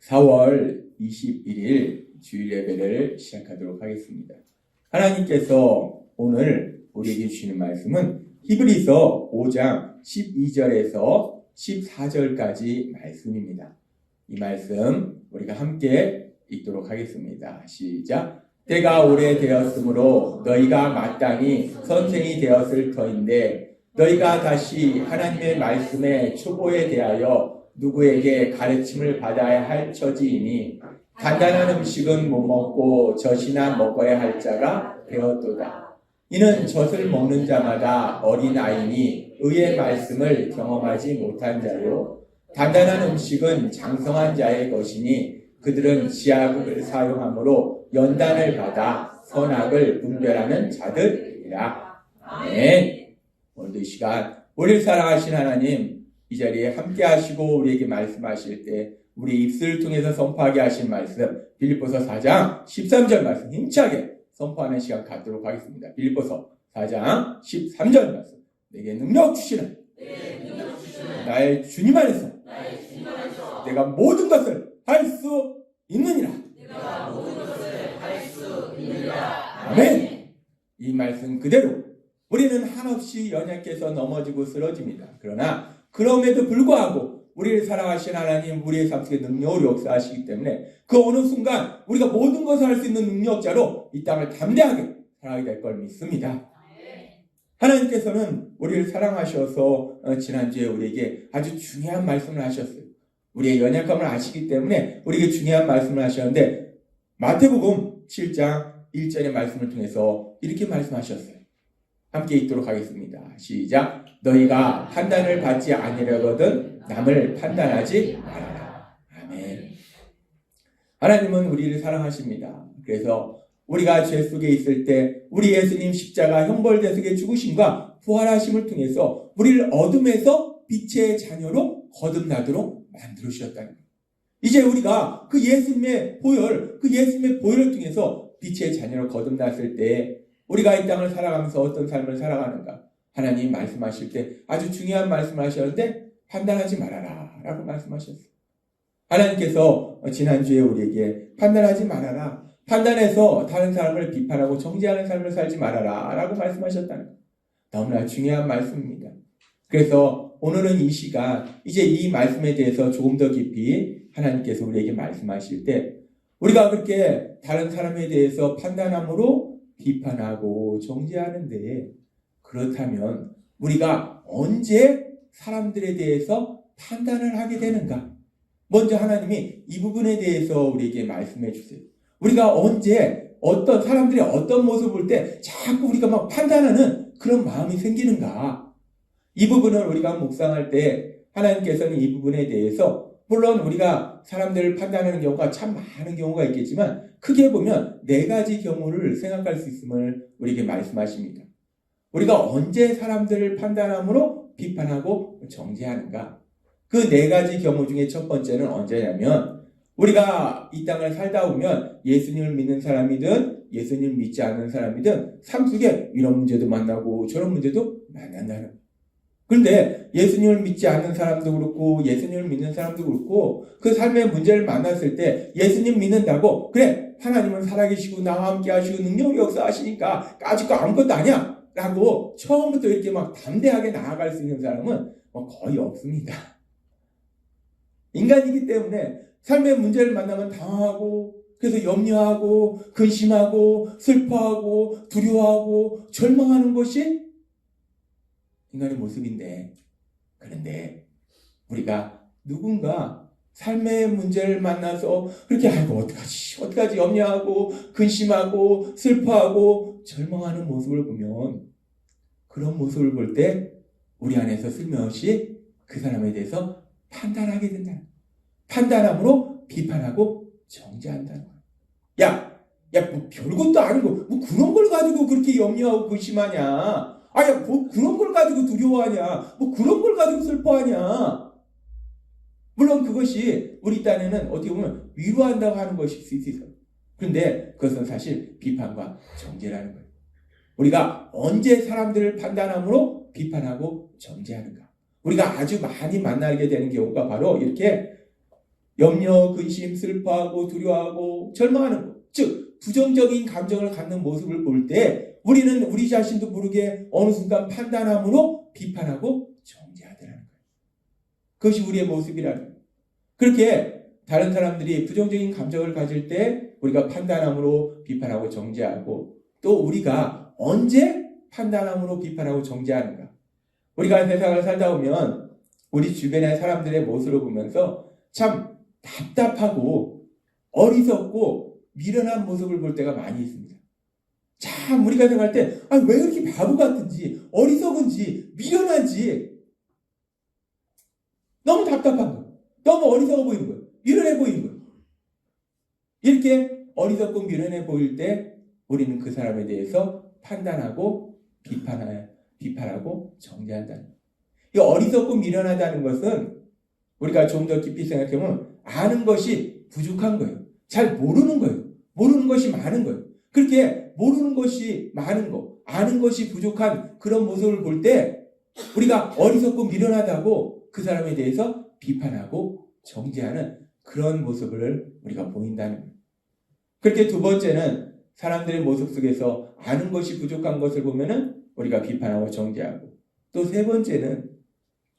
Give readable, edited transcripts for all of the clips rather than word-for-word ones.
4월 21일 주일 예배를 시작하도록 하겠습니다. 하나님께서 오늘 우리에게 주시는 말씀은 히브리서 5장 12절에서 14절까지 말씀입니다. 이 말씀 우리가 함께 읽도록 하겠습니다. 시작! 때가 오래되었으므로 너희가 마땅히 선생이 되었을 터인데 너희가 다시 하나님의 말씀의 초보에 대하여 누구에게 가르침을 받아야 할 처지이니 간단한 음식은 못 먹고 젖이나 먹어야 할 자가 되었도다. 이는 젖을 먹는 자마다 어린아이니 의의 말씀을 경험하지 못한 자요 단단한 음식은 장성한 자의 것이니 그들은 지하국을 사용함으로 연단을 받아 선악을 분별하는 자들이라. 아멘. 오늘도 이 시간 우리를 사랑하신 하나님 이 자리에 함께 하시고 우리에게 말씀하실 때 우리 입술을 통해서 선포하게 하신 말씀 빌립보서 4장 13절 말씀 힘차게 선포하는 시간 갖도록 하겠습니다. 빌립보서 4장 13절 말씀 내게 능력 주시는 나의 주님 안에서 내가 모든 것을 할 수 있느니라. 아멘. 이 말씀 그대로 우리는 한없이 연약해서 넘어지고 쓰러집니다. 그러나 그럼에도 불구하고 우리를 사랑하신 하나님 우리의 삶 속에 능력으로 역사하시기 때문에 그 어느 순간 우리가 모든 것을 할 수 있는 능력자로 이 땅을 담대하게 살아가게 될 걸 믿습니다. 하나님께서는 우리를 사랑하셔서 지난주에 우리에게 아주 중요한 말씀을 하셨어요. 우리의 연약함을 아시기 때문에 우리에게 중요한 말씀을 하셨는데 마태복음 7장 1절의 말씀을 통해서 이렇게 말씀하셨어요. 함께 읽도록 하겠습니다. 시작! 너희가 판단을 받지 아니려거든 남을 판단하지 말아라. 아멘. 하나님은 우리를 사랑하십니다. 그래서 우리가 죄 속에 있을 때 우리 예수님 십자가 형벌대속의 죽으심과 부활하심을 통해서 우리를 어둠에서 빛의 자녀로 거듭나도록 만들어 주셨다는 거예요. 이제 우리가 그 예수님의 보혈을 통해서 빛의 자녀로 거듭났을 때 우리가 이 땅을 살아가면서 어떤 삶을 살아가는가? 하나님 말씀하실 때 아주 중요한 말씀을 하셨는데 판단하지 말아라 라고 말씀하셨어요. 하나님께서 지난주에 우리에게 판단하지 말아라. 판단해서 다른 사람을 비판하고 정죄하는 삶을 살지 말아라 라고 말씀하셨다는 거예요. 너무나 중요한 말씀입니다. 그래서 오늘은 이 시간 이제 이 말씀에 대해서 조금 더 깊이 하나님께서 우리에게 말씀하실 때 우리가 그렇게 다른 사람에 대해서 판단함으로 비판하고 정죄하는데 그렇다면 우리가 언제 사람들에 대해서 판단을 하게 되는가? 먼저 하나님이 이 부분에 대해서 우리에게 말씀해 주세요. 우리가 언제 어떤 사람들이 어떤 모습을 볼 때 자꾸 우리가 막 판단하는 그런 마음이 생기는가? 이 부분을 우리가 묵상할 때 하나님께서는 이 부분에 대해서 물론 우리가 사람들을 판단하는 경우가 참 많은 경우가 있겠지만 크게 보면 4가지 경우를 생각할 수 있음을 우리에게 말씀하십니다. 우리가 언제 사람들을 판단함으로 비판하고 정죄하는가? 그 4가지 경우 중에 첫 번째는 언제냐면 우리가 이 땅을 살다 보면 예수님을 믿는 사람이든 예수님을 믿지 않는 사람이든 삶 속에 이런 문제도 만나고 저런 문제도 만난다는 거예요. 그런데 예수님을 믿지 않는 사람도 그렇고 예수님을 믿는 사람도 그렇고 그 삶의 문제를 만났을 때 예수님 믿는다고 그래 하나님은 살아계시고 나와 함께 하시고 능력이 역사하시니까 가지고 아무것도 아니야 라고 처음부터 이렇게 막 담대하게 나아갈 수 있는 사람은 거의 없습니다. 인간이기 때문에 삶의 문제를 만나면 당황하고 그래서 염려하고 근심하고 슬퍼하고 두려워하고 절망하는 것이 인간의 모습인데 그런데 우리가 누군가 삶의 문제를 만나서 그렇게 아이고 어떡하지 염려하고 근심하고 슬퍼하고 절망하는 모습을 보면 그런 모습을 볼 때 우리 안에서 슬며시 그 사람에 대해서 판단하게 된다. 판단함으로 비판하고 정죄한다는 거야. 뭐 별것도 아니고 뭐 그런 걸 가지고 그렇게 염려하고 근심하냐. 뭐 그런 걸 가지고 두려워하냐. 뭐 그런 걸 가지고 슬퍼하냐. 물론 그것이 우리 딴에는 어떻게 보면 위로한다고 하는 것일 수 있어요. 그런데 그것은 사실 비판과 정죄라는 거예요. 우리가 언제 사람들을 판단함으로 비판하고 정죄하는가. 우리가 아주 많이 만나게 되는 경우가 바로 이렇게 염려, 근심, 슬퍼하고 두려워하고 절망하는 것. 즉 부정적인 감정을 갖는 모습을 볼 때 우리는 우리 자신도 모르게 어느 순간 판단함으로 비판하고 정죄하더라는 거예요. 그것이 우리의 모습이라는 거예요. 그렇게 다른 사람들이 부정적인 감정을 가질 때 우리가 판단함으로 비판하고 정죄하고, 또 우리가 언제 판단함으로 비판하고 정죄하는가. 우리가 세상을 살다 보면 우리 주변의 사람들의 모습을 보면서 참 답답하고 어리석고 미련한 모습을 볼 때가 많이 있습니다. 참 우리가 생각할 때 왜 이렇게 바보 같은지 어리석은지 미련한지 너무 답답한 거예요. 너무 어리석어 보이는 거예요. 미련해 보이는 거예요. 이렇게 어리석고 미련해 보일 때 우리는 그 사람에 대해서 판단하고 비판하고 정죄한다는 거예요. 이 어리석고 미련하다는 것은 우리가 좀 더 깊이 생각해보면 아는 것이 부족한 거예요. 잘 모르는 거예요. 모르는 것이 많은 거예요. 그렇게 모르는 것이 많은 거, 아는 것이 부족한 그런 모습을 볼 때 우리가 어리석고 미련하다고 그 사람에 대해서 비판하고 정죄하는 그런 모습을 우리가 보인다는 거예요. 그렇게 두 번째는 사람들의 모습 속에서 아는 것이 부족한 것을 보면은 우리가 비판하고 정죄하고, 또 세 번째는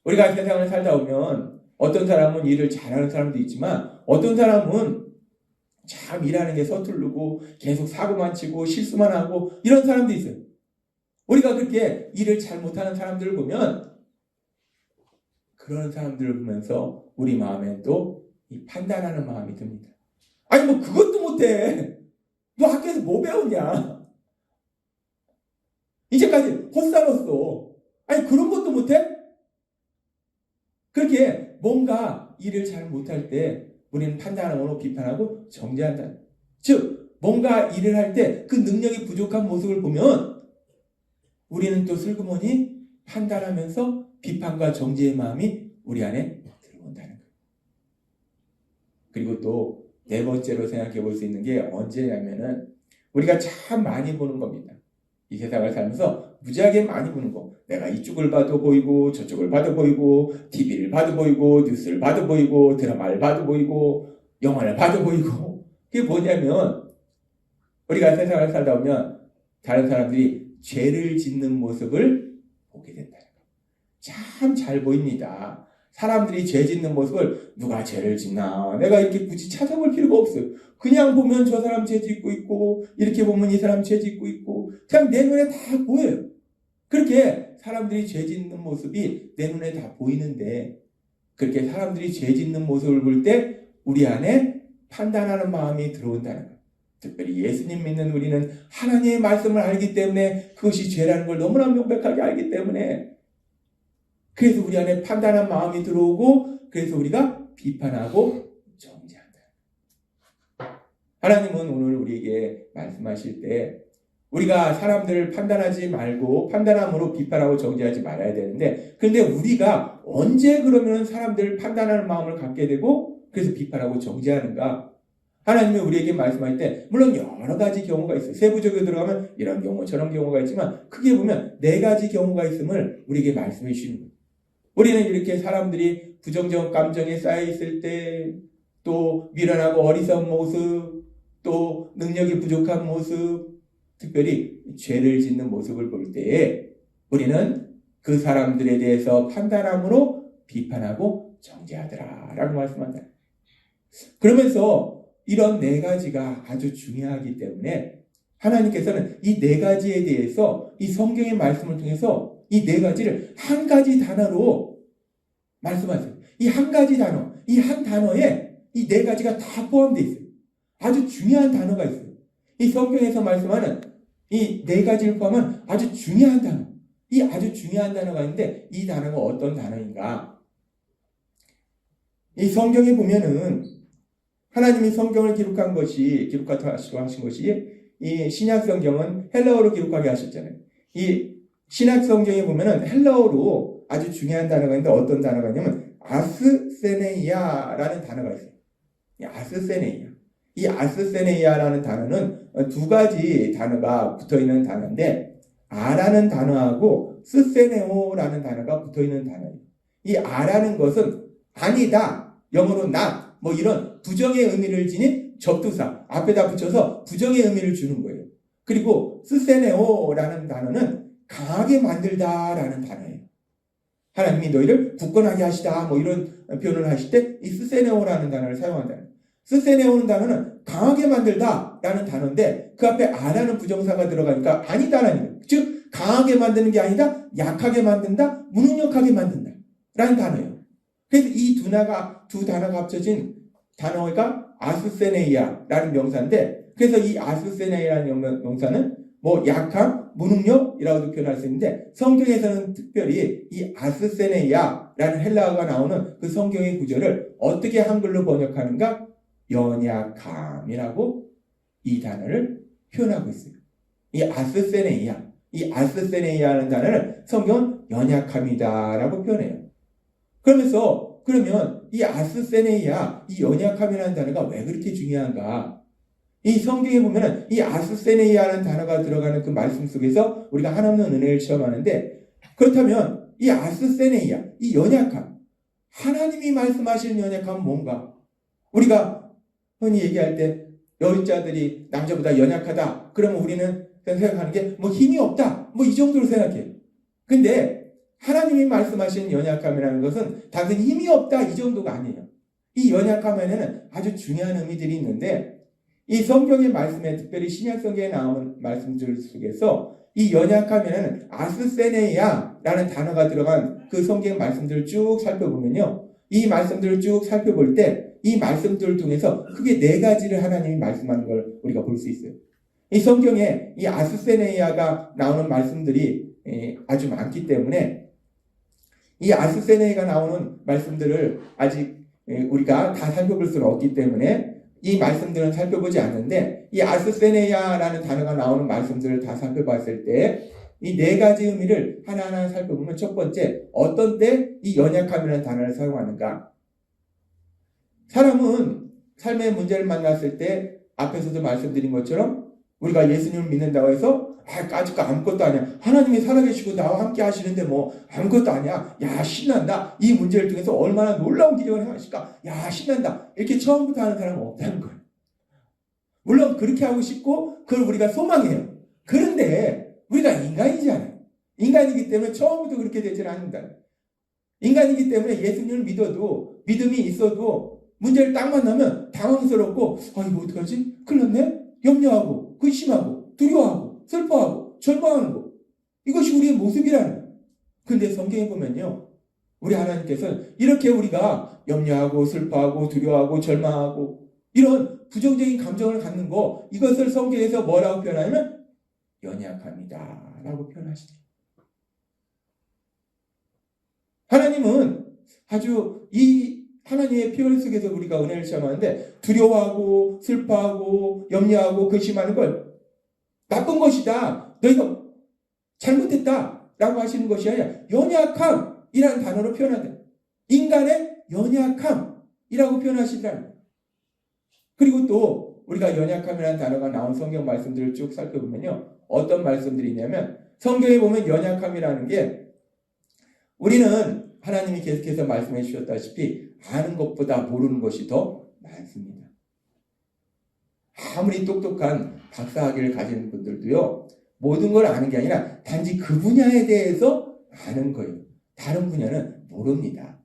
우리가 세상을 살다 보면 어떤 사람은 일을 잘하는 사람도 있지만 어떤 사람은 참 일하는 게 서투르고 계속 사고만 치고 실수만 하고 이런 사람도 있어요. 우리가 그렇게 일을 잘 못하는 사람들을 보면 그런 사람들을 보면서 우리 마음에 또 이 판단하는 마음이 듭니다. 아니 뭐 그것도 못해. 너 학교에서 뭐 배웠냐? 이제까지 헛살았어. 아니 그런 것도 못해? 그렇게 뭔가 일을 잘 못할 때 우리는 판단하고 비판하고 정죄한다. 즉 뭔가 일을 할 때 그 능력이 부족한 모습을 보면 우리는 또 슬그머니 판단하면서 비판과 정죄의 마음이 우리 안에 들어온다는 거예요. 그리고 또 네 번째로 생각해 볼 수 있는 게 언제냐면은 우리가 참 많이 보는 겁니다. 이 세상을 살면서 무지하게 많이 보는 거. 내가 이쪽을 봐도 보이고 저쪽을 봐도 보이고 TV를 봐도 보이고 뉴스를 봐도 보이고 드라마를 봐도 보이고 영화를 봐도 보이고. 그게 뭐냐면 우리가 세상을 살다 보면 다른 사람들이 죄를 짓는 모습을 보게 된다는 거예요. 참 잘 보입니다. 사람들이 죄 짓는 모습을 누가 죄를 짓나 내가 이렇게 굳이 찾아볼 필요가 없어요. 그냥 보면 저 사람 죄 짓고 있고 이렇게 보면 이 사람 죄 짓고 있고 그냥 내 눈에 다 보여요. 그렇게 사람들이 죄 짓는 모습이 내 눈에 다 보이는데 그렇게 사람들이 죄 짓는 모습을 볼 때 우리 안에 판단하는 마음이 들어온다는 거예요. 특별히 예수님 믿는 우리는 하나님의 말씀을 알기 때문에 그것이 죄라는 걸 너무나 명백하게 알기 때문에 그래서 우리 안에 판단한 마음이 들어오고 그래서 우리가 비판하고 정죄한다. 하나님은 오늘 우리에게 말씀하실 때 우리가 사람들을 판단하지 말고 판단함으로 비판하고 정죄하지 말아야 되는데 그런데 우리가 언제 그러면 사람들을 판단하는 마음을 갖게 되고 그래서 비판하고 정죄하는가? 하나님이 우리에게 말씀할 때 물론 여러 가지 경우가 있어요. 세부적으로 들어가면 이런 경우 저런 경우가 있지만 크게 보면 네 가지 경우가 있음을 우리에게 말씀해 주시는 거예요. 우리는 이렇게 사람들이 부정적 감정에 쌓여 있을 때, 또 미련하고 어리석은 모습, 또 능력이 부족한 모습, 특별히 죄를 짓는 모습을 볼 때에 우리는 그 사람들에 대해서 판단함으로 비판하고 정죄하더라 라고 말씀한다. 그러면서 이런 네 가지가 아주 중요하기 때문에 하나님께서는 이 네 가지에 대해서 이 성경의 말씀을 통해서 이 네 가지를 한 가지 단어로 말씀하세요. 이 한 가지 단어, 이 한 단어에 이 네 가지가 다 포함되어 있어요. 아주 중요한 단어가 있어요. 이 성경에서 말씀하는 이 네 가지를 포함한 아주 중요한 단어. 이 아주 중요한 단어가 있는데 이 단어가 어떤 단어인가? 이 성경에 보면은 하나님이 성경을 기록하시고 하신 것이 이 신약 성경은 헬라어로 기록하게 하셨잖아요. 이 신약 성경에 보면은 헬라어로 아주 중요한 단어가 있는데 어떤 단어가 있냐면 아스세네이아라는 단어가 있어요. 이 아스세네이아라는 단어는 두 가지 단어가 붙어있는 단어인데 아라는 단어하고 스세네오라는 단어가 붙어있는 단어예요. 이 아라는 것은 아니다, 영어로 not, 뭐 이런 부정의 의미를 지닌 접두사 앞에다 붙여서 부정의 의미를 주는 거예요. 그리고 스세네오라는 단어는 강하게 만들다라는 단어예요. 하나님이 너희를 굳건하게 하시다 뭐 이런 표현을 하실 때 이 스세네오라는 단어를 사용한다. 스세네오는 단어는 강하게 만들다라는 단어인데 그 앞에 아라는 부정사가 들어가니까 아니다라는 거예요. 즉 강하게 만드는 게 아니다, 약하게 만든다, 무능력하게 만든다 라는 단어예요. 그래서 이 두 단어가 합쳐진 단어가 아스세네이아라는 명사인데, 그래서 이 아스세네이아라는 명사는 뭐 약함, 무능력이라고도 표현할 수 있는데, 성경에서는 특별히 이 아스세네이아라는 헬라어가 나오는 그 성경의 구절을 어떻게 한글로 번역하는가? 연약함이라고 이 단어를 표현하고 있어요. 이 아스세네이아라는 단어를 성경은 연약함이다라고 표현해요. 그러면 이 아스세네이아, 이 연약함이라는 단어가 왜 그렇게 중요한가? 이 성경에 보면은 이 아스세네이아라는 단어가 들어가는 그 말씀 속에서 우리가 한없는 은혜를 체험하는데, 그렇다면 이 아스세네이아, 이 연약함, 하나님이 말씀하시는 연약함은 뭔가? 우리가 흔히 얘기할 때 여인자들이 남자보다 연약하다. 그러면 우리는 생각하는 게 뭐 힘이 없다. 뭐 이 정도로 생각해요. 근데 하나님이 말씀하시는 연약함이라는 것은 단순히 힘이 없다 이 정도가 아니에요. 이 연약함에는 아주 중요한 의미들이 있는데, 이 성경의 말씀에, 특별히 신약 성경에 나오는 말씀들 속에서 이 연약함에는 아스세네이아라는 단어가 들어간 그 성경 말씀들을 쭉 살펴보면요, 이 말씀들을 쭉 살펴볼 때 이 말씀들을 통해서 크게 4가지를 하나님이 말씀하는 걸 우리가 볼 수 있어요. 이 성경에 이 아스세네이아가 나오는 말씀들이 아주 많기 때문에 이 아스세네이아가 나오는 말씀들을 아직 우리가 다 살펴볼 수는 없기 때문에 이 말씀들은 살펴보지 않는데, 이 아스세네이아라는 단어가 나오는 말씀들을 다 살펴봤을 때 이 4가지 의미를 하나하나 살펴보면, 첫 번째, 어떤 때 이 연약함이라는 단어를 사용하는가? 사람은 삶의 문제를 만났을 때 앞에서도 말씀드린 것처럼 우리가 예수님을 믿는다고 해서 아직 아무것도 아니야, 하나님이 살아계시고 나와 함께 하시는데 뭐 아무것도 아니야, 야 신난다, 이 문제를 통해서 얼마나 놀라운 기적을 행하실까, 야 신난다, 이렇게 처음부터 하는 사람은 없다는 거예요. 물론 그렇게 하고 싶고 그걸 우리가 소망해요. 그런데 우리가 인간이잖아요. 인간이기 때문에 처음부터 그렇게 되지는 않는다. 인간이기 때문에 예수님을 믿어도, 믿음이 있어도 문제를 딱 만나면 당황스럽고, 이거 어떡하지? 큰일 났네? 염려하고 근심하고 두려워하고 슬퍼하고 절망하는 거, 이것이 우리의 모습이라는 거예요. 근데 성경에 보면요, 우리 하나님께서는 이렇게 우리가 염려하고 슬퍼하고 두려워하고 절망하고 이런 부정적인 감정을 갖는 거, 이것을 성경에서 뭐라고 표현하냐면 연약함이다 라고 표현하시죠. 하나님은 아주 이 하나님의 표현 속에서 우리가 은혜를 체험하는데, 두려워하고 슬퍼하고 염려하고 근심하는 걸 나쁜 것이다, 너희가 잘못했다 라고 하시는 것이 아니라 연약함이라는 단어로 표현한다. 인간의 연약함이라고 표현하시더라는 거예요. 그리고 또 우리가 연약함이라는 단어가 나온 성경 말씀들을 쭉 살펴보면요, 어떤 말씀들이 있냐면, 성경에 보면 연약함이라는 게, 우리는 하나님이 계속해서 말씀해 주셨다시피 아는 것보다 모르는 것이 더 많습니다. 아무리 똑똑한 박사학위를 가진 분들도요, 모든 걸 아는 게 아니라 단지 그 분야에 대해서 아는 거예요. 다른 분야는 모릅니다.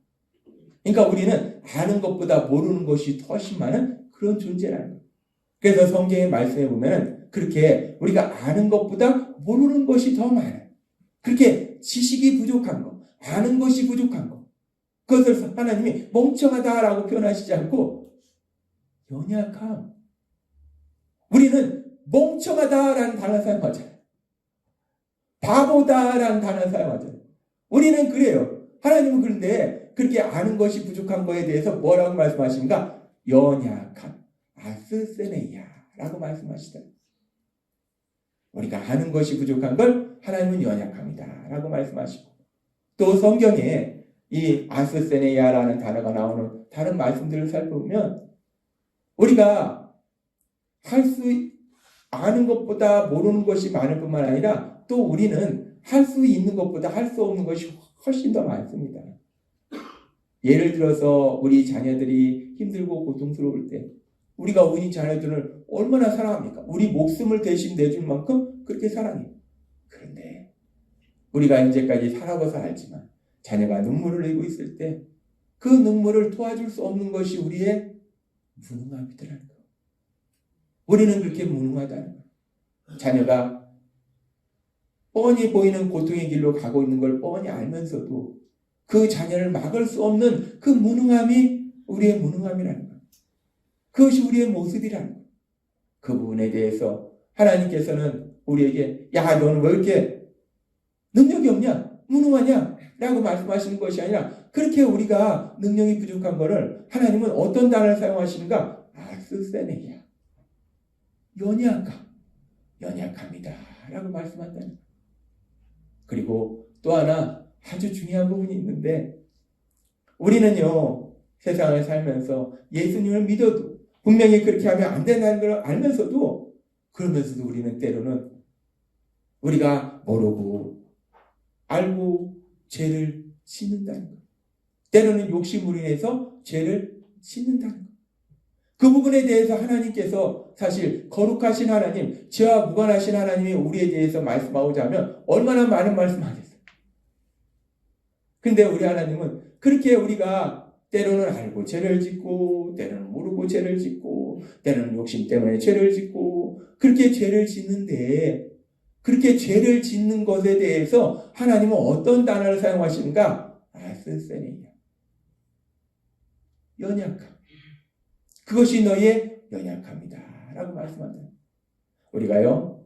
그러니까 우리는 아는 것보다 모르는 것이 훨씬 많은 그런 존재라는 거예요. 그래서 성경의 말씀에 보면 그렇게 우리가 아는 것보다 모르는 것이 더 많아요. 그렇게 지식이 부족한 거, 아는 것이 부족한 것, 그것을 하나님이 멍청하다라고 표현하시지 않고 연약함, 우리는 멍청하다라는 단어를 사용하잖아요. 바보다라는 단어를 사용하잖아요. 우리는 그래요. 하나님은 그런데 그렇게 아는 것이 부족한 거에 대해서 뭐라고 말씀하십니까? 연약함, 아스세네이아라고 말씀하시다. 우리가 아는 것이 부족한 걸 하나님은 연약함이다 라고 말씀하시고, 또 성경에 이 아스세네이아라는 단어가 나오는 다른 말씀들을 살펴보면, 우리가 아는 것보다 모르는 것이 많을 뿐만 아니라 또 우리는 할 수 있는 것보다 할 수 없는 것이 훨씬 더 많습니다. 예를 들어서 우리 자녀들이 힘들고 고통스러울 때 우리가 우리 자녀들을 얼마나 사랑합니까? 우리 목숨을 대신 내줄 만큼 그렇게 사랑해요. 그런데 우리가 이제까지 살아봐서 알지만 자녀가 눈물을 흘리고 있을 때 그 눈물을 도와줄 수 없는 것이 우리의 무능함이더라는 거. 우리는 그렇게 무능하다는 거. 자녀가 뻔히 보이는 고통의 길로 가고 있는 걸 뻔히 알면서도 그 자녀를 막을 수 없는 그 무능함이 우리의 무능함이라는 거. 그것이 우리의 모습이라는 거. 그 부분에 대해서 하나님께서는 우리에게 야, 너는 왜 이렇게 능력이 없냐? 무능하냐? 라고 말씀하시는 것이 아니라 그렇게 우리가 능력이 부족한 것을 하나님은 어떤 단어를 사용하시는가? 아스세네야. 연약합니다. 라고 말씀한다는 거예요. 그리고 또 하나 아주 중요한 부분이 있는데 우리는요 세상을 살면서 예수님을 믿어도 분명히 그렇게 하면 안 된다는 걸 알면서도 그러면서도 우리는 때로는 우리가 모르고 알고 죄를 짓는다는 것. 때로는 욕심으로 인해서 죄를 짓는다는 것. 그 부분에 대해서 하나님께서 사실 거룩하신 하나님, 죄와 무관하신 하나님이 우리에 대해서 말씀하고자 하면 얼마나 많은 말씀하겠어요. 근데 우리 하나님은 그렇게 우리가 때로는 알고 죄를 짓고 때로는 모르고 죄를 짓고 때로는 욕심 때문에 죄를 짓고 그렇게 죄를 짓는데 그렇게 죄를 짓는 것에 대해서 하나님은 어떤 단어를 사용하시는가? 아스세네야. 연약함. 그것이 너의 연약함이다 라고 말씀한다. 우리가요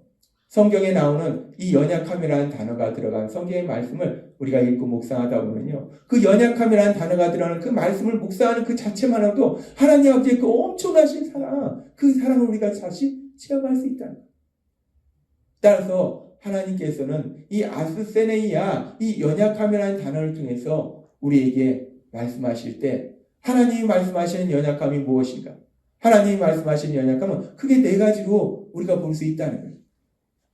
성경에 나오는 이 연약함이라는 단어가 들어간 성경의 말씀을 우리가 읽고 묵상하다 보면요 그 연약함이라는 단어가 들어가는 그 말씀을 묵상하는 그 자체만으로도 하나님 아버지의 그 엄청나신 사랑, 그 사랑을 우리가 다시 체험할 수 있다는 거예요. 따라서 하나님께서는 이 아스세네이야, 이 연약함이라는 단어를 통해서 우리에게 말씀하실 때 하나님이 말씀하시는 연약함이 무엇인가? 하나님이 말씀하시는 연약함은 크게 네 가지로 우리가 볼 수 있다는 거예요.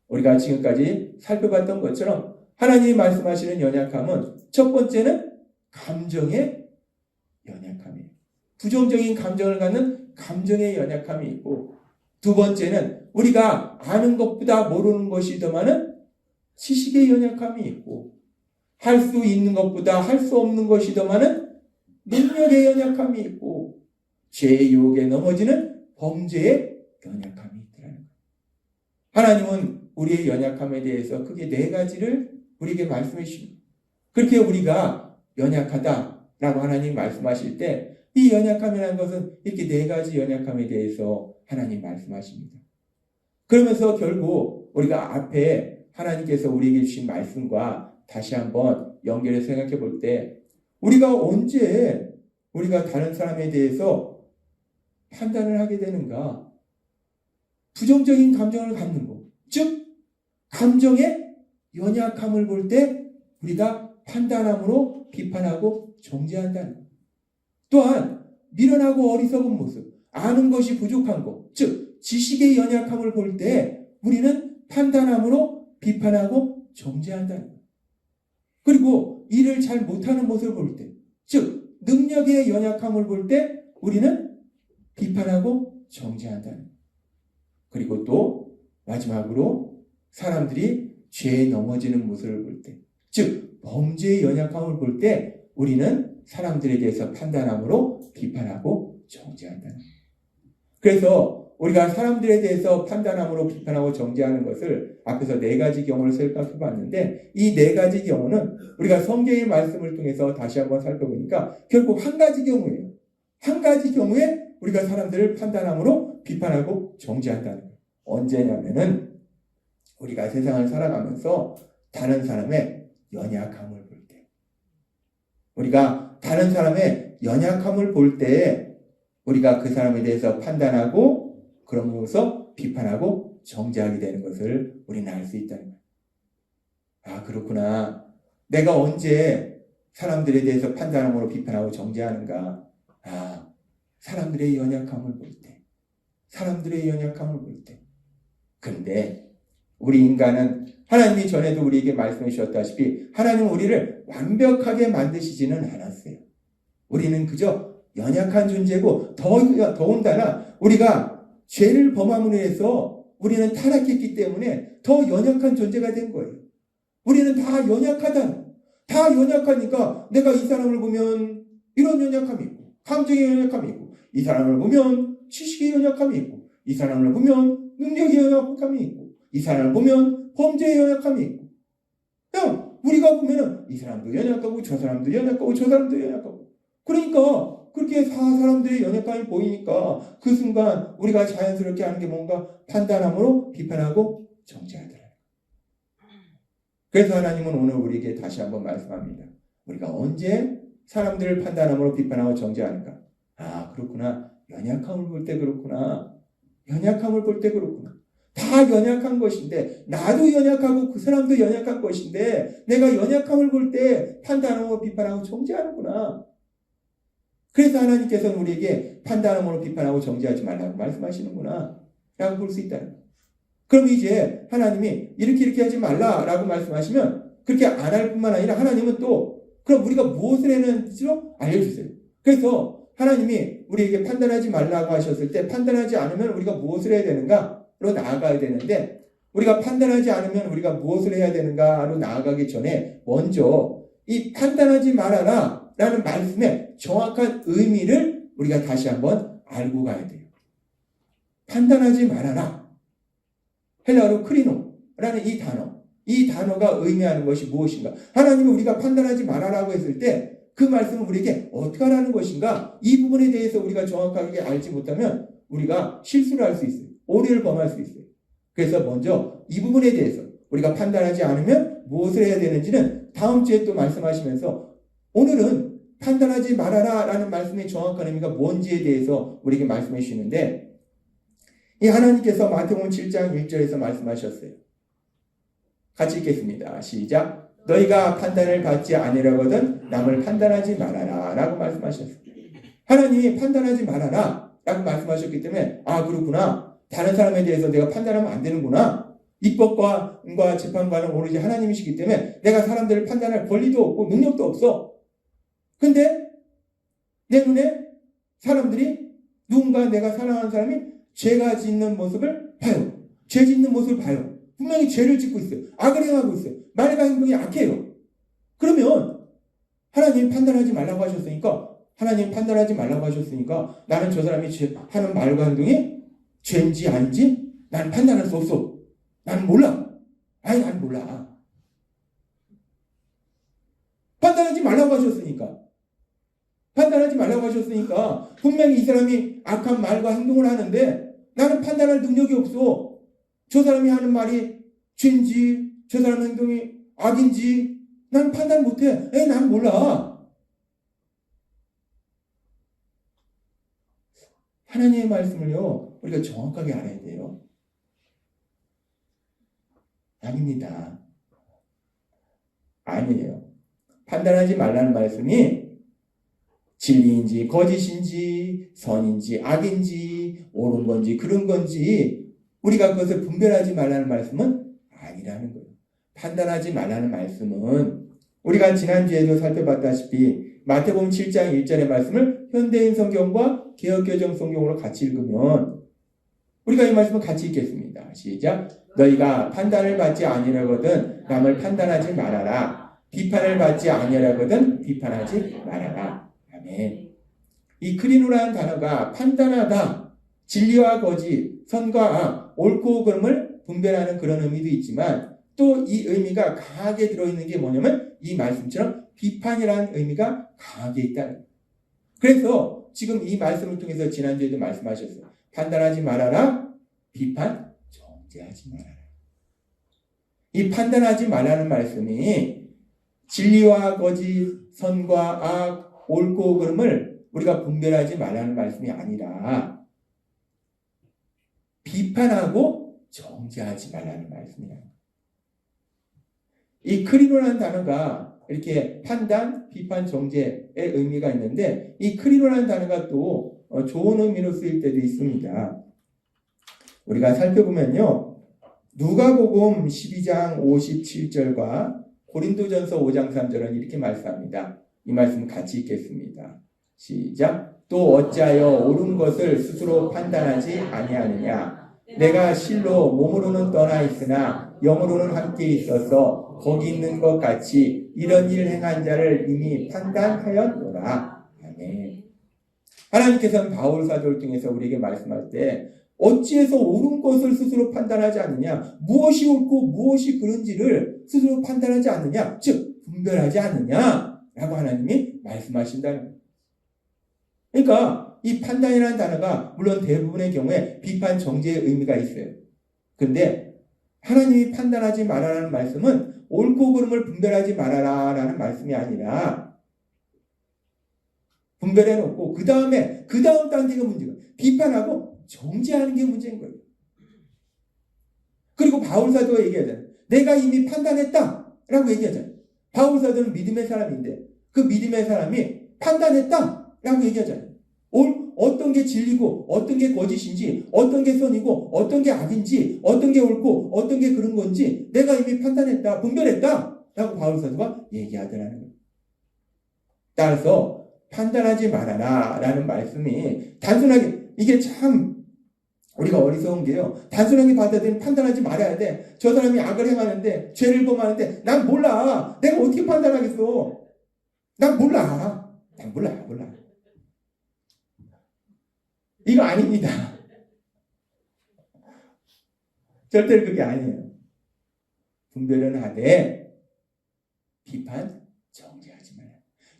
우리가 지금까지 살펴봤던 것처럼 하나님이 말씀하시는 연약함은 첫 번째는 감정의 연약함이에요. 부정적인 감정을 갖는 감정의 연약함이 있고 두 번째는 우리가 아는 것보다 모르는 것이 더 많은 지식의 연약함이 있고 할 수 있는 것보다 할 수 없는 것이 더 많은 능력의 연약함이 있고 죄의 유혹에 넘어지는 범죄의 연약함이 있더라는 거예요. 하나님은 우리의 연약함에 대해서 크게 네 가지를 우리에게 말씀해 주십니다. 그렇게 우리가 연약하다라고 하나님 말씀하실 때 이 연약함이라는 것은 이렇게 네 가지 연약함에 대해서 하나님 말씀하십니다. 그러면서 결국 우리가 앞에 하나님께서 우리에게 주신 말씀과 다시 한번 연결해서 생각해 볼 때 우리가 언제 우리가 다른 사람에 대해서 판단을 하게 되는가? 부정적인 감정을 갖는 것. 즉, 감정의 연약함을 볼 때 우리가 판단함으로 비판하고 정죄한다는 것. 또한 미련하고 어리석은 모습, 아는 것이 부족한 것. 즉, 지식의 연약함을 볼 때 우리는 판단함으로 비판하고 정죄한다는 것. 그리고 일을 잘 못하는 모습을 볼 때, 즉 능력의 연약함을 볼 때 우리는 비판하고 정죄한다는 것. 그리고 또 마지막으로 사람들이 죄에 넘어지는 모습을 볼 때, 즉 범죄의 연약함을 볼 때 우리는 사람들에 대해서 판단함으로 비판하고 정죄한다는 것. 그래서 우리가 사람들에 대해서 판단함으로 비판하고 정죄하는 것을 앞에서 네 가지 경우를 생각해 봤는데 이 네 가지 경우는 우리가 성경의 말씀을 통해서 다시 한번 살펴보니까 결국 한 가지 경우예요. 한 가지 경우에 우리가 사람들을 판단함으로 비판하고 정죄한다는 거예요. 언제냐면은 우리가 세상을 살아가면서 다른 사람의 연약함을 볼 때, 우리가 다른 사람의 연약함을 볼 때 우리가 그 사람에 대해서 판단하고 그러면서 비판하고 정죄하게 되는 것을 우리는 알 수 있다는 거예요. 아, 그렇구나. 내가 언제 사람들에 대해서 판단함으로 비판하고 정죄하는가? 아, 사람들의 연약함을 볼 때, 사람들의 연약함을 볼 때. 그런데 우리 인간은 하나님이 전에도 우리에게 말씀해 주셨다시피 하나님은 우리를 완벽하게 만드시지는 않았어요. 우리는 그저 연약한 존재고 더군다나 우리가 죄를 범함으로 해서 우리는 타락했기 때문에 더 연약한 존재가 된 거예요. 우리는 다 연약하다. 다 연약하니까 내가 이 사람을 보면 이런 연약함이 있고 감정의 연약함이 있고 이 사람을 보면 지식의 연약함이 있고 이 사람을 보면 능력의 연약함이 있고 이 사람을 보면 범죄의 연약함이 있고 그냥 우리가 보면은 이 사람도 연약하고 저 사람도 연약하고 저 사람도 연약하고 그러니까 그렇게 사람들의 연약함이 보이니까 그 순간 우리가 자연스럽게 하는 게 뭔가 판단함으로 비판하고 정죄하더라. 그래서 하나님은 오늘 우리에게 다시 한번 말씀합니다. 우리가 언제 사람들을 판단함으로 비판하고 정죄하는가? 아, 그렇구나. 연약함을 볼 때 그렇구나. 연약함을 볼 때 그렇구나. 다 연약한 것인데 나도 연약하고 그 사람도 연약한 것인데 내가 연약함을 볼 때 판단하고 비판하고 정죄하는구나. 그래서 하나님께서는 우리에게 판단함으로 비판하고 정죄하지 말라고 말씀하시는구나 라고 볼 수 있다. 그럼 이제 하나님이 이렇게 하지 말라라고 말씀하시면 그렇게 안 할 뿐만 아니라 하나님은 또 그럼 우리가 무엇을 해야 하는지로 알려주세요. 그래서 하나님이 우리에게 판단하지 말라고 하셨을 때 판단하지 않으면 우리가 무엇을 해야 되는가로 나아가야 되는데 우리가 판단하지 않으면 우리가 무엇을 해야 되는가로 나아가기 전에 먼저 이 판단하지 말아라 라는 말씀의 정확한 의미를 우리가 다시 한번 알고 가야 돼요. 판단하지 말아라. 헬라어로 크리노라는 이 단어가 의미하는 것이 무엇인가? 하나님이 우리가 판단하지 말아라고 했을 때 그 말씀은 우리에게 어떻게 하라는 것인가? 이 부분에 대해서 우리가 정확하게 알지 못하면 우리가 실수를 할 수 있어요. 오류를 범할 수 있어요. 그래서 먼저 이 부분에 대해서 우리가 판단하지 않으면 무엇을 해야 되는지는 다음 주에 또 말씀하시면서 오늘은 판단하지 말아라 라는 말씀의 정확한 의미가 뭔지에 대해서 우리에게 말씀해 주시는데 이 하나님께서 마태복음 7장 1절에서 말씀하셨어요. 같이 읽겠습니다. 시작. 너희가 판단을 받지 아니라거든 남을 판단하지 말아라 라고 말씀하셨어요. 하나님이 판단하지 말아라 라고 말씀하셨기 때문에 아 그렇구나. 다른 사람에 대해서 내가 판단하면 안 되는구나. 입법과 재판관은 오로지 하나님이시기 때문에 내가 사람들을 판단할 권리도 없고 능력도 없어. 근데 내 눈에 사람들이 누군가 내가 사랑하는 사람이 죄가 짓는 모습을 봐요. 죄 짓는 모습을 봐요. 분명히 죄를 짓고 있어요. 악을 행하고 있어요. 말과 행동이 악해요. 그러면 하나님 판단하지 말라고 하셨으니까 나는 저 사람이 하는 말과 행동이 죄인지 아닌지 나는 판단할 수 없어. 나는 몰라. 난 몰라. 판단하지 말라고 하셨으니까 분명히 이 사람이 악한 말과 행동을 하는데 나는 판단할 능력이 없어. 저 사람이 하는 말이 죄인지 저 사람 행동이 악인지 난 판단 못해. 난 몰라. 하나님의 말씀을요 우리가 정확하게 알아야 돼요. 아닙니다. 아니에요. 판단하지 말라는 말씀이 진리인지 거짓인지 선인지 악인지 옳은 건지 그런 건지 우리가 그것을 분별하지 말라는 말씀은 아니라는 거예요. 판단하지 말라는 말씀은 우리가 지난주에도 살펴봤다시피 마태복음 7장 1절의 말씀을 현대인 성경과 개역개정 성경으로 같이 읽으면 우리가 이 말씀을 같이 읽겠습니다. 시작. 너희가 판단을 받지 아니하거든 남을 판단하지 말아라. 비판을 받지 아니하거든 비판하지 말아라. 아멘. 이 크리노라는 단어가 판단하다, 진리와 거짓, 선과 악, 옳고 그름을 분별하는 그런 의미도 있지만 또 이 의미가 강하게 들어있는 게 뭐냐면 이 말씀처럼 비판이라는 의미가 강하게 있다는. 그래서 지금 이 말씀을 통해서 지난주에도 말씀하셨어요. 판단하지 말아라. 비판, 정죄하지 말아라. 이 판단하지 말라는 말씀이 진리와 거짓, 선과 악, 옳고 그름을 우리가 분별하지 말라는 말씀이 아니라 비판하고 정죄하지 말라는 말씀이에요. 이 크리노라는 단어가 이렇게 판단, 비판, 정죄의 의미가 있는데 이 크리노라는 단어가 또 좋은 의미로 쓰일 때도 있습니다. 우리가 살펴보면요. 누가복음 12장 57절과 고린도전서 5장 3절은 이렇게 말씀합니다. 이 말씀 같이 읽겠습니다. 시작. 또 어찌하여 옳은 것을 스스로 판단하지 아니하느냐. 내가 실로 몸으로는 떠나 있으나 영으로는 함께 있어서 거기 있는 것 같이 이런 일 행한 자를 이미 판단하였노라. 아멘. 하나님께서는 바울 사도를 통해서 우리에게 말씀할 때 어찌해서 옳은 것을 스스로 판단하지 않느냐, 무엇이 옳고 무엇이 그른지를 스스로 판단하지 않느냐, 즉 분별하지 않느냐 라고 하나님이 말씀하신다는 거예요. 그러니까 이 판단이라는 단어가 물론 대부분의 경우에 비판 정죄의 의미가 있어요. 그런데 하나님이 판단하지 말아라는 말씀은 옳고 그름을 분별하지 말아라 라는 말씀이 아니라 분별해놓고 그 다음 단계가 문제가 비판하고 정죄하는 게 문제인 거예요. 그리고 바울 사도가 얘기하잖아요. 내가 이미 판단했다 라고 얘기하잖아요. 바울 사도는 믿음의 사람인데 그 믿음의 사람이 판단했다 라고 얘기하잖아요. 어떤 게 진리고 어떤 게 거짓인지 어떤 게 선이고 어떤 게 악인지 어떤 게 옳고 어떤 게 그런 건지 내가 이미 판단했다 분별했다 라고 바울 사도가 얘기하더라는 거예요. 따라서 판단하지 말아라 라는 말씀이 단순하게 이게 참 우리가 어리석은 게요. 단순하게 받아들이면 판단하지 말아야 돼. 저 사람이 악을 행하는데 죄를 범하는데 난 몰라. 내가 어떻게 판단하겠어. 난 몰라. 이거 아닙니다. 절대로 그게 아니에요. 분별은 하되 비판 정죄하지 마요.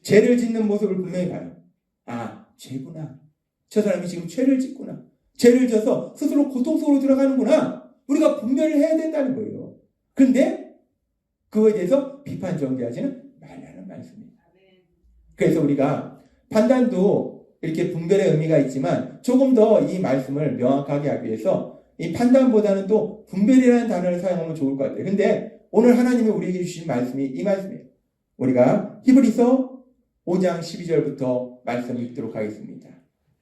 죄를 짓는 모습을 분명히 봐요. 아, 죄구나. 저 사람이 지금 죄를 짓구나. 죄를 져서 스스로 고통 속으로 들어가는구나. 우리가 분별을 해야 된다는 거예요. 그런데 그거에 대해서 비판 정죄하지는 말라는 말씀입니다. 그래서 우리가 판단도 이렇게 분별의 의미가 있지만 조금 더 이 말씀을 명확하게 하기 위해서 이 판단보다는 또 분별이라는 단어를 사용하면 좋을 것 같아요. 근데 오늘 하나님이 우리에게 주신 말씀이 이 말씀이에요. 우리가 히브리서 5장 12절부터 말씀 읽도록 하겠습니다.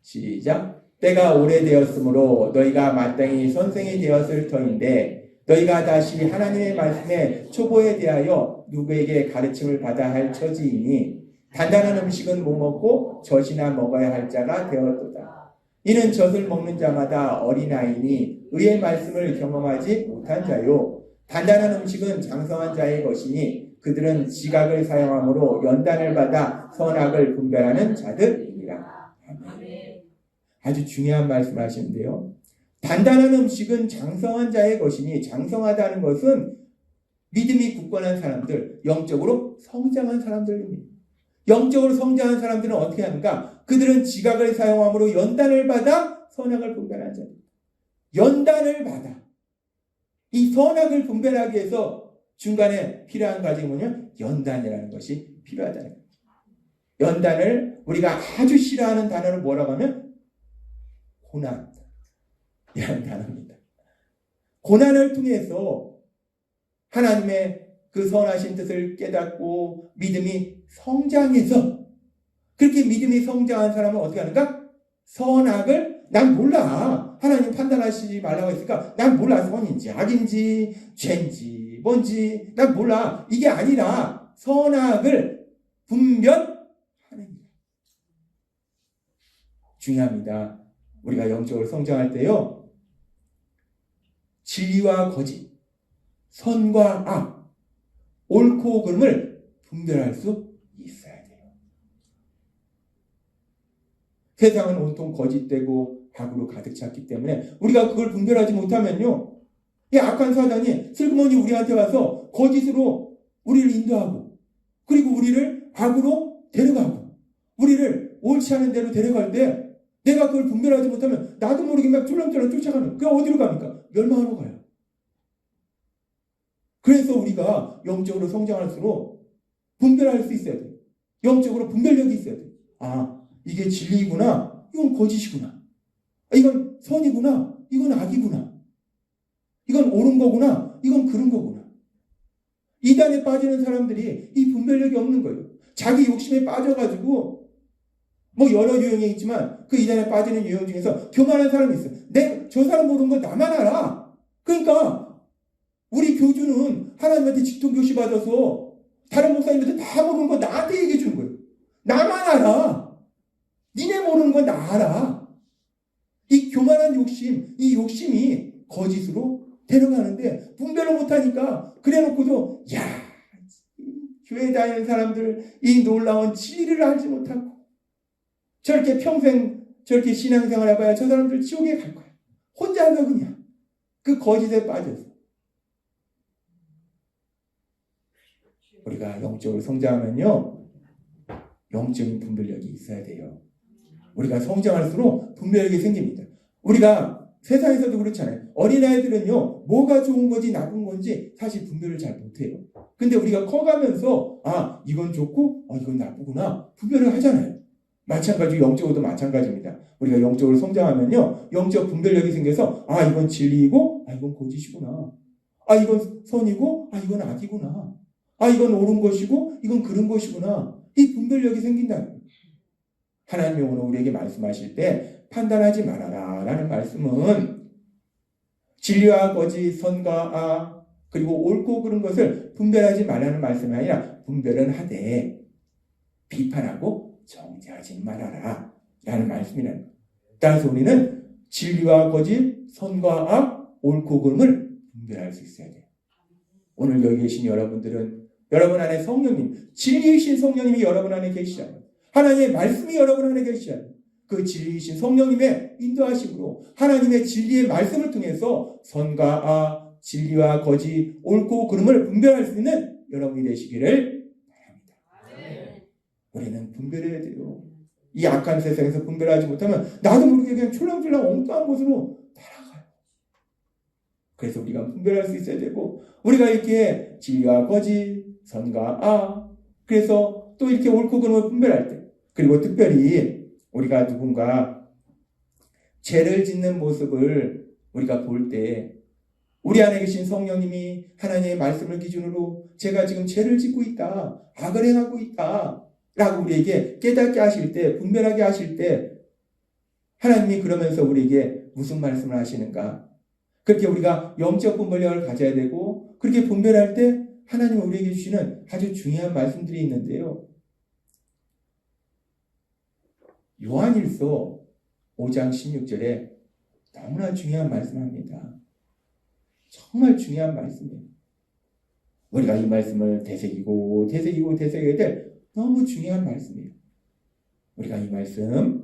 시작. 때가 오래되었으므로 너희가 마땅히 선생이 되었을 터인데 너희가 다시 하나님의 말씀에 초보에 대하여 누구에게 가르침을 받아야 할 처지이니 단단한 음식은 못 먹고 젖이나 먹어야 할 자가 되었도다. 이는 젖을 먹는 자마다 어린아이니 의의 말씀을 경험하지 못한 자요. 단단한 음식은 장성한 자의 것이니 그들은 지각을 사용함으로 연단을 받아 선악을 분별하는 자들이니라. 아멘. 아주 중요한 말씀을 하시는데요. 단단한 음식은 장성한 자의 것이니 장성하다는 것은 믿음이 굳건한 사람들, 영적으로 성장한 사람들입니다. 영적으로 성장한 사람들은 어떻게 하는가? 그들은 지각을 사용함으로 연단을 받아 선악을 분별하는 자입니다. 연단을 받아. 이 선악을 분별하기 위해서 중간에 필요한 가지가 뭐냐면 연단이라는 것이 필요하다는 거예요. 연단을 우리가 아주 싫어하는 단어를 뭐라고 하면 고난이라는 단어입니다. 고난을 통해서 하나님의 그 선하신 뜻을 깨닫고 믿음이 성장해서 그렇게 믿음이 성장한 사람은 어떻게 하는가? 선악을 난 몰라. 하나님 판단하시지 말라고 했으니까 난 몰라. 선인지 악인지 죄인지 뭔지 난 몰라. 이게 아니라 선악을 분별하는 거예요. 중요합니다. 우리가 영적으로 성장할 때요. 진리와 거짓, 선과 악, 옳고 그름을 분별할 수 있어야 돼요. 세상은 온통 거짓되고 악으로 가득 찼기 때문에 우리가 그걸 분별하지 못하면요. 이 악한 사단이 슬그머니 우리한테 와서 거짓으로 우리를 인도하고 그리고 우리를 악으로 데려가고 우리를 옳지 않은 대로 데려갈 때 내가 그걸 분별하지 못하면 나도 모르게 막 쫄랑쫄랑 쫓아가는 그 어디로 갑니까? 멸망하러 가요. 그래서 우리가 영적으로 성장할수록 분별할 수 있어야 돼요. 영적으로 분별력이 있어야 돼요. 아, 이게 진리이구나. 이건 거짓이구나. 이건 선이구나. 이건 악이구나. 이건 옳은 거구나. 이건 그런 거구나. 이단에 빠지는 사람들이 이 분별력이 없는 거예요. 자기 욕심에 빠져가지고 뭐 여러 유형이 있지만 그 이단에 빠지는 유형 중에서 교만한 사람이 있어요. 저 사람 모르는 걸 나만 알아. 그러니까 우리 교주는 하나님한테 직통교시 받아서 다른 목사님들은 다 모르는 거 나한테 얘기해 주는 거예요. 나만 알아. 니네 모르는 건 나 알아. 이 교만한 욕심, 이 욕심이 거짓으로 데려가는데 분별을 못하니까 그래놓고도 야, 교회 다니는 사람들 이 놀라운 진리를 알지 못하고 저렇게 평생 저렇게 신앙생활 해봐야 저 사람들 지옥에 갈 거야. 혼자서 그냥 그 거짓에 빠져서. 우리가 영적으로 성장하면요, 영적인 분별력이 있어야 돼요. 우리가 성장할수록 분별력이 생깁니다. 우리가 세상에서도 그렇잖아요. 어린아이들은요, 뭐가 좋은 건지 나쁜 건지 사실 분별을 잘 못해요. 근데 우리가 커가면서 이건 좋고 이건 나쁘구나 분별을 하잖아요. 마찬가지로 영적으로도 마찬가지입니다. 우리가 영적으로 성장하면요, 영적 분별력이 생겨서 이건 진리이고 이건 거짓이구나. 이건 선이고 이건 악이구나. 이건 옳은 것이고 이건 그른 것이구나. 이 분별력이 생긴다는 거예요. 하나님이 오늘 우리에게 말씀하실 때 판단하지 말아라 라는 말씀은 진리와 거짓, 선과 악, 그리고 옳고 그른 것을 분별하지 말라는 말씀이 아니라 분별은 하되 비판하고 정죄하지 말아라 라는 말씀이라는 거예요. 따라서 우리는 진리와 거짓, 선과 악, 옳고 그름을 분별할 수 있어야 돼요. 오늘 여기 계신 여러분들은 여러분 안에 성령님, 진리이신 성령님이 여러분 안에 계시잖아요. 하나님의 말씀이 여러분 안에 계시잖아요. 그 진리이신 성령님의 인도하심으로 하나님의 진리의 말씀을 통해서 선과 악, 진리와 거짓, 옳고 그름을 분별할 수 있는 여러분이 되시기를 바랍니다. 우리는 분별해야 돼요. 이 악한 세상에서 분별하지 못하면 나도 모르게 그냥 촐랑촐랑 엉뚱한 곳으로 날아가요. 그래서 우리가 분별할 수 있어야 되고, 우리가 이렇게 진리와 거짓, 선과 악, 그래서 또 이렇게 옳고 그름을 분별할 때, 그리고 특별히 우리가 누군가 죄를 짓는 모습을 우리가 볼 때 우리 안에 계신 성령님이 하나님의 말씀을 기준으로 제가 지금 죄를 짓고 있다, 악을 행하고 있다 라고 우리에게 깨닫게 하실 때, 분별하게 하실 때 하나님이 그러면서 우리에게 무슨 말씀을 하시는가, 그렇게 우리가 영적 분별력을 가져야 되고, 그렇게 분별할 때 하나님이 우리에게 주시는 아주 중요한 말씀들이 있는데요. 요한일서 5장 16절에 너무나 중요한 말씀을 합니다. 정말 중요한 말씀이에요. 우리가 이 말씀을 되새기고 되새겨야 될 너무 중요한 말씀이에요. 우리가 이 말씀,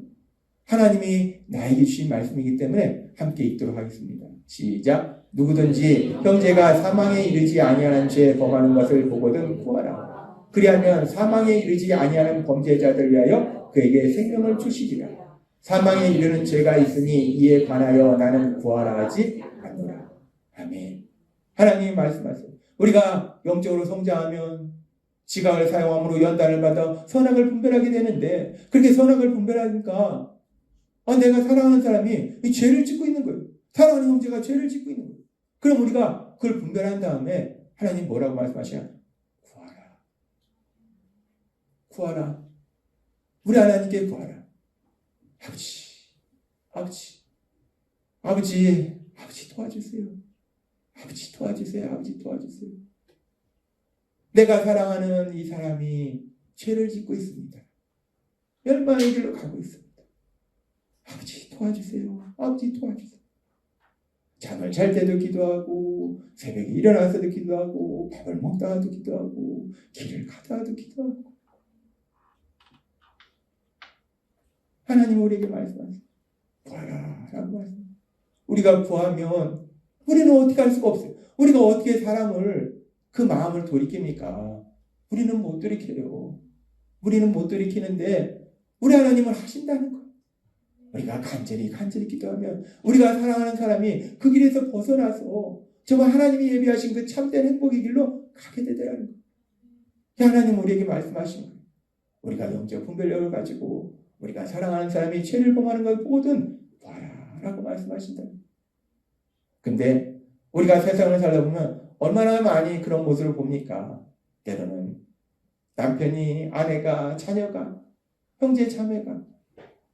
하나님이 나에게 주신 말씀이기 때문에 함께 읽도록 하겠습니다. 시작. 누구든지 형제가 사망에 이르지 아니하는 죄 범하는 것을 보거든 구하라. 그리하면 사망에 이르지 아니하는 범죄자들 위하여 그에게 생명을 주시리라. 사망에 이르는 죄가 있으니 이에 관하여 나는 구하라 하지 않노라. 아멘. 하나님이 말씀하세요. 우리가 영적으로 성장하면 지각을 사용함으로 연단을 받아 선악을 분별하게 되는데, 그렇게 선악을 분별하니까 내가 사랑하는 사람이 이 죄를 짓고 있는 거예요. 사랑하는 형제가 죄를 짓고 있는 거예요. 그럼 우리가 그걸 분별한 다음에 하나님 뭐라고 말씀하시냐? 구하라. 구하라. 우리 하나님께 구하라. 아버지 도와주세요. 아버지 도와주세요. 내가 사랑하는 이 사람이 죄를 짓고 있습니다. 멸망의 길로 가고 있습니다. 아버지 도와주세요. 잠을 잘 때도 기도하고, 새벽에 일어나서도 기도하고, 밥을 먹다가도 기도하고, 길을 가다가도 기도하고. 하나님 우리에게 말씀하세요. 구하라 라고 말씀하세요. 우리가 구하면 우리는 어떻게 할 수가 없어요. 우리가 어떻게 사람을 그 마음을 돌이킵니까? 우리는 못 돌이켜요. 우리는 못 돌이키는데 우리 하나님은 하신다는 거예요. 우리가 간절히 기도하면 우리가 사랑하는 사람이 그 길에서 벗어나서 정말 하나님이 예비하신 그 참된 행복의 길로 가게 되더라는 거예요. 하나님 우리에게 말씀하시는 거예요. 우리가 영적 분별력을 가지고 우리가 사랑하는 사람이 죄를 범하는 걸 보거든 봐라 라고 말씀하신다. 근데 우리가 세상을 살다 보면 얼마나 많이 그런 모습을 봅니까? 때로는 남편이, 아내가, 자녀가, 형제 자매가,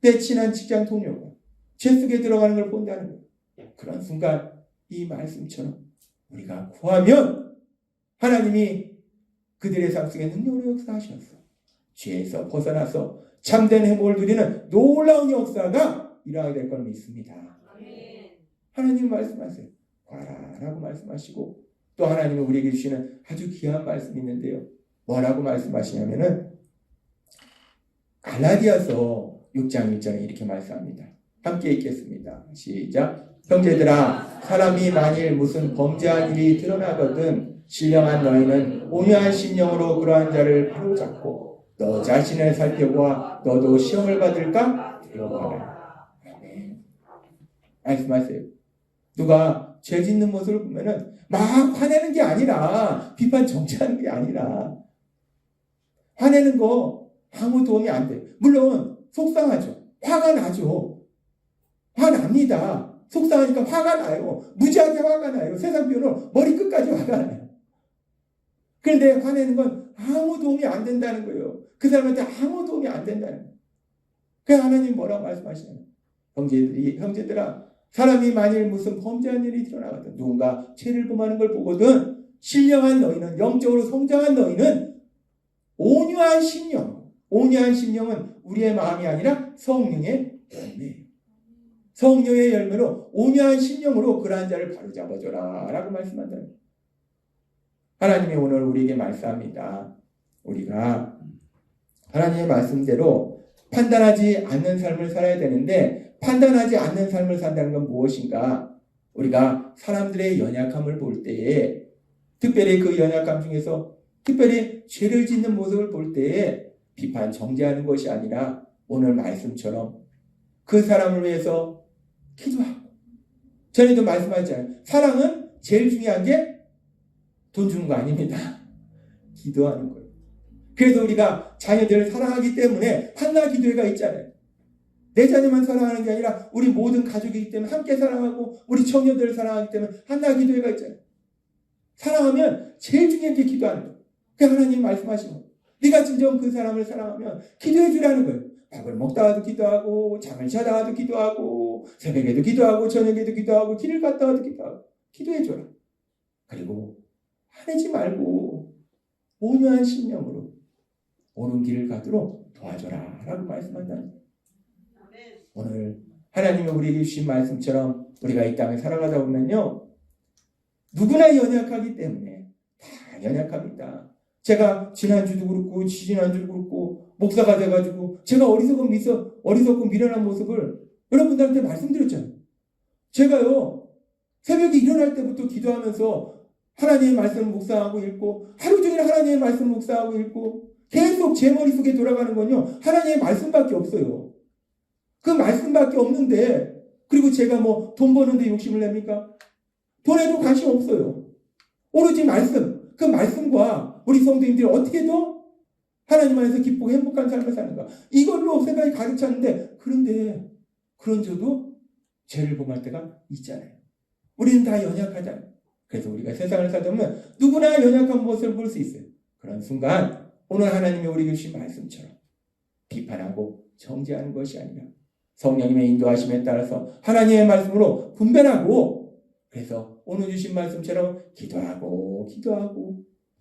내 친한 직장 동료가 죄 속에 들어가는 걸 본다는 거예요. 그런 순간 이 말씀처럼 우리가 구하면 하나님이 그들의 삶 속에 능력으로 역사하셔서 죄에서 벗어나서 참된 행복을 누리는 놀라운 역사가 일어나게 될 걸 믿습니다. 하나님 말씀하세요. 과라라고 말씀하시고 또 하나님이 우리에게 주시는 아주 귀한 말씀이 있는데요. 뭐라고 말씀하시냐면은 갈라디아서 6장 1절에 이렇게 말씀합니다. 함께 읽겠습니다. 시작. 형제들아, 사람이 만일 무슨 범죄한 일이 드러나거든 신령한 너희는 온유한 심령으로 그러한 자를 바로잡고 너 자신을 살펴보아 너도 시험을 받을까 두려워하라. 아멘. 말씀하세요. 누가 죄 짓는 모습을 보면은 막 화내는 게 아니라 비판 정지하는 게 아니라 화내는 거 아무 도움이 안 돼. 물론 속상하죠. 화가 나죠. 화납니다. 속상하니까 화가 나요. 무지하게 화가 나요. 세상 표현으로 머리 끝까지 화가 나요. 그런데 화내는 건 아무 도움이 안 된다는 거예요. 그 사람한테 아무 도움이 안 된다는 거예요. 그래서 하나님 뭐라고 말씀하시냐면 형제들아, 사람이 만일 무슨 범죄한 일이 드러나거든 누군가 죄를 범하는 걸 보거든 신령한 너희는, 영적으로 성장한 너희는 온유한 심령은 우리의 마음이 아니라 성령의 열매예요. 성령의 열매로 온유한 심령으로 그러한 자를 바로잡아줘라 라고 말씀한다. 하나님이 오늘 우리에게 말씀합니다. 우리가 하나님의 말씀대로 판단하지 않는 삶을 살아야 되는데 판단하지 않는 삶을 산다는 건 무엇인가? 우리가 사람들의 연약함을 볼 때에 특별히 그 연약함 중에서 특별히 죄를 짓는 모습을 볼 때에 비판 정죄하는 것이 아니라 오늘 말씀처럼 그 사람을 위해서 기도하고 전에도 말씀하셨잖아요. 사랑은 제일 중요한 게 돈 주는 거 아닙니다. 기도하는 거예요. 그래서 우리가 자녀들을 사랑하기 때문에 한나 기도회가 있잖아요. 내 자녀만 사랑하는 게 아니라 우리 모든 가족이기 때문에 함께 사랑하고 우리 청년들을 사랑하기 때문에 한나 기도회가 있잖아요. 사랑하면 제일 중요한 게 기도하는 거예요. 그 하나님 말씀하시는 거예요. 네가 진정 그 사람을 사랑하면 기도해 주라는 거예요. 밥을 먹다가도 기도하고 잠을 자다가도 기도하고 새벽에도 기도하고 저녁에도 기도하고 길을 갔다가도 기도하고 기도해 줘라. 그리고 화내지 말고 온유한 심령으로 옳은 길을 가도록 도와줘라 라고 말씀한다는 거예요. 오늘 하나님이 우리에게 주신 말씀처럼 우리가 이 땅에 살아가다 보면요 누구나 연약하기 때문에 다 연약합니다. 제가 지난주도 그렇고 지지난주도 그렇고 목사가 돼가지고 제가 어리석고 미련한 모습을 여러분들한테 말씀드렸잖아요. 제가요 새벽에 일어날 때부터 기도하면서 하나님의 말씀을 묵상하고 읽고 하루 종일 하나님의 말씀을 묵상하고 읽고 계속 제 머릿속에 돌아가는 건요 하나님의 말씀밖에 없어요. 그 말씀밖에 없는데 그리고 제가 뭐 돈 버는데 욕심을 냅니까? 돈에도 관심 없어요. 오로지 말씀, 그 말씀과 우리 성도님들이 어떻게 더 하나님 안에서 기쁘고 행복한 삶을 사는가 이걸로 생각이 가득 찼는데 그런데 그런 저도 죄를 범할 때가 있잖아요. 우리는 다 연약하잖아요. 그래서 우리가 세상을 살다 보면 누구나 연약한 모습을 볼 수 있어요. 그런 순간 오늘 하나님이 우리에게 주신 말씀처럼 비판하고 정죄하는 것이 아니라 성령님의 인도하심에 따라서 하나님의 말씀으로 분별하고 그래서 오늘 주신 말씀처럼 기도하고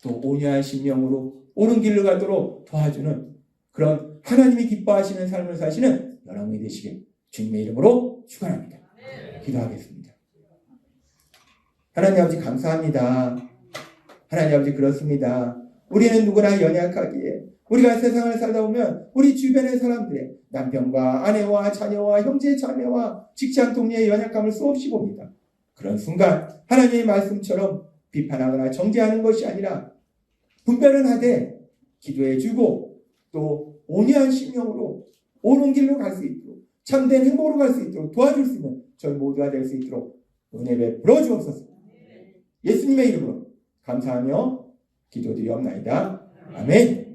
또 온유한 심령으로 옳은 길로 가도록 도와주는 그런 하나님이 기뻐하시는 삶을 사시는 여러분이 되시길 주님의 이름으로 축원합니다. 기도하겠습니다. 하나님 아버지 감사합니다. 하나님 아버지 그렇습니다. 우리는 누구나 연약하기에 우리가 세상을 살다 보면 우리 주변의 사람들의 남편과 아내와 자녀와 형제 자매와 직장 동료의 연약함을 수없이 봅니다. 그런 순간 하나님의 말씀처럼 비판하거나 정죄하는 것이 아니라 분별은 하되 기도해주고 또 온유한 심령으로 옳은 길로 갈 수 있도록 참된 행복으로 갈 수 있도록 도와줄 수 있는 저희 모두가 될 수 있도록 은혜 베풀어 주옵소서. 예수님의 이름으로 감사하며 기도드리옵나이다. 아멘.